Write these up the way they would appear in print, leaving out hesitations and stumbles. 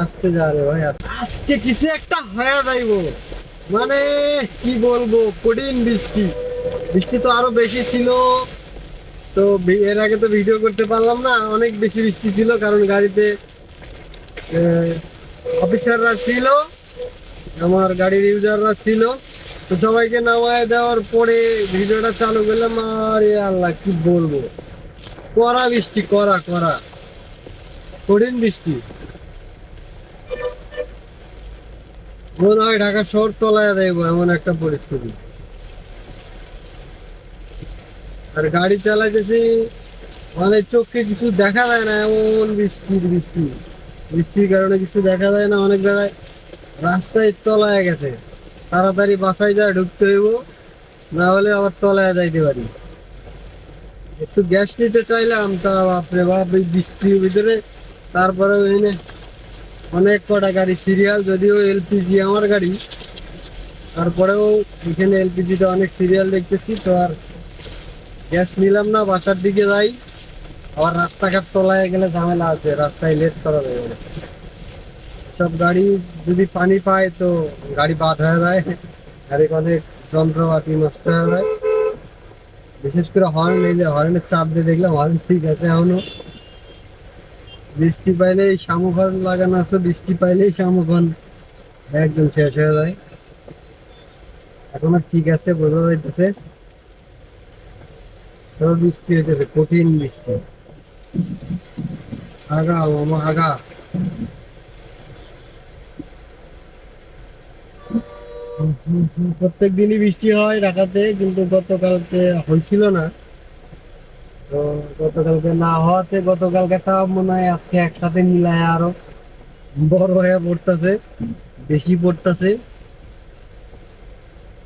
আসতে যা রে ভাই, আজকে কিছু একটা হয়ে যাইবো। মানে কি বলবো, কঠিন বৃষ্টি। বৃষ্টি তো আরো বেশি ছিল। তো এর আগে তো ভিডিও করতে পারলাম না, অনেক বেশি বৃষ্টি ছিল, কারণ গাড়িতে অফিসাররা ছিল, আমার গাড়ির ইউজাররা ছিল। তো সবাইকে নামায় দেওয়ার পরে ভিডিওটা চালু করলাম, আরে আল্লাহ কি বলবো, কড়া বৃষ্টি, কড়া কড়া কঠিন বৃষ্টি। মনে হয় ঢাকা শহর তলায় যাইবো এমন একটা পরিস্থিতি। আর গাড়ি চালাইতেছি, মানে চোখে কিছু দেখা যায় না, এমন বৃষ্টি। বৃষ্টির কারণে কিছু দেখা যায় না, অনেক জায়গায় রাস্তায় তলায় গেছে। তাড়াতাড়ি বাসায় যা ঢুকতে হইব, না হলে আবার তলায় যাইতে পারি। একটু গ্যাস নিতে চাইলাম, তা বাপরে বাপ এই বৃষ্টির ভিতরে। তারপরে ওইখানে অনেক কটা গাড়ি সিরিয়াল, যদিও এলপিজি আমার গাড়ি, তারপরেও এখানে এলপিজিটা অনেক সিরিয়াল দেখতেছি। তো আর গ্যাস নিলাম না, বাসার দিকে যাই। আবার রাস্তাঘাট তলায় গেলে ঝামেলা আছে, রাস্তায় লেট করা যাবে না। সব গাড়ি যদি পানি পায় তো গাড়ি বাদ হয়ে যায়, গাড়ির অনেক যন্ত্রপাতি নষ্ট হয়ে যায়। বিশেষ করে হর্ন, এই যে হর্নের চাপ দিয়ে দেখলাম হর্ন ঠিক আছে এখনো। বৃষ্টি পাইলেই শামুক হর্ন লাগানো আছে, বৃষ্টি পাইলেই শামুক হর্ন একদম শেষ হয়ে যায়। এখনো ঠিক আছে, বোঝা যাইতেছে। তবে বৃষ্টি হইতেছে, কঠিন বৃষ্টি। আগা মামা আগা। প্রত্যেক দিনই বৃষ্টি হয় ঢাকাতে, কিন্তু গতকালকে হয়েছিল না। তো গতকালকে না হওয়াতে গতকালকেটা মনে হয় আজকে একসাথে মিলায় আরো বড় হয়ে পড়তেছে, বেশি পড়তেছে।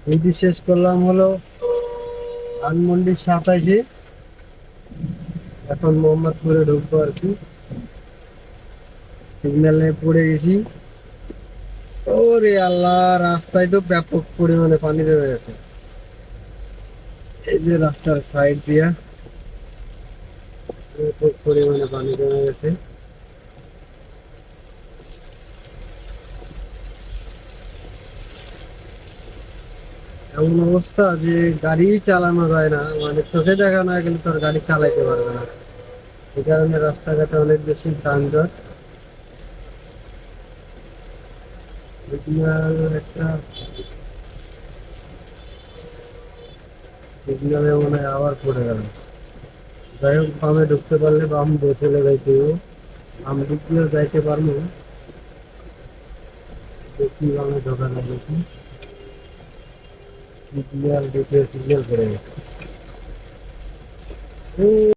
ডিউটি শেষ করলাম হলো ধানমন্ডির 27-এ, এখন মোহাম্মদপুরে ঢুকবো আর কি। সিগন্যালে পড়ে গেছি। ওরে আল্লাহ, রাস্তায় তো ব্যাপক পরিমাণে পানি জমে গেছে। এই যে রাস্তার সাইড দিয়া ব্যাপক পরিমাণে পানি জমে গেছে। এমন অবস্থা যে গাড়ি চালানো যায় না, মানে চোখে দেখা না গেলে তোর গাড়ি চালাইতে পারবে না। এই কারণে রাস্তাঘাটে অনেক বেশি যানজট। সিগন্যাল একটা, সিগন্যালে মনে হয় আবার পড়ে গেল। যাই হোক, বামে ঢুকতে পারলে বাম চলে যাইতে হবে। বাম দিক দিয়েও যাইতে পারবো, দেখি বামে ঢোকা যায় নাকি। সিগন্যাল দেখে সিগন্যাল পড়ে গেছে।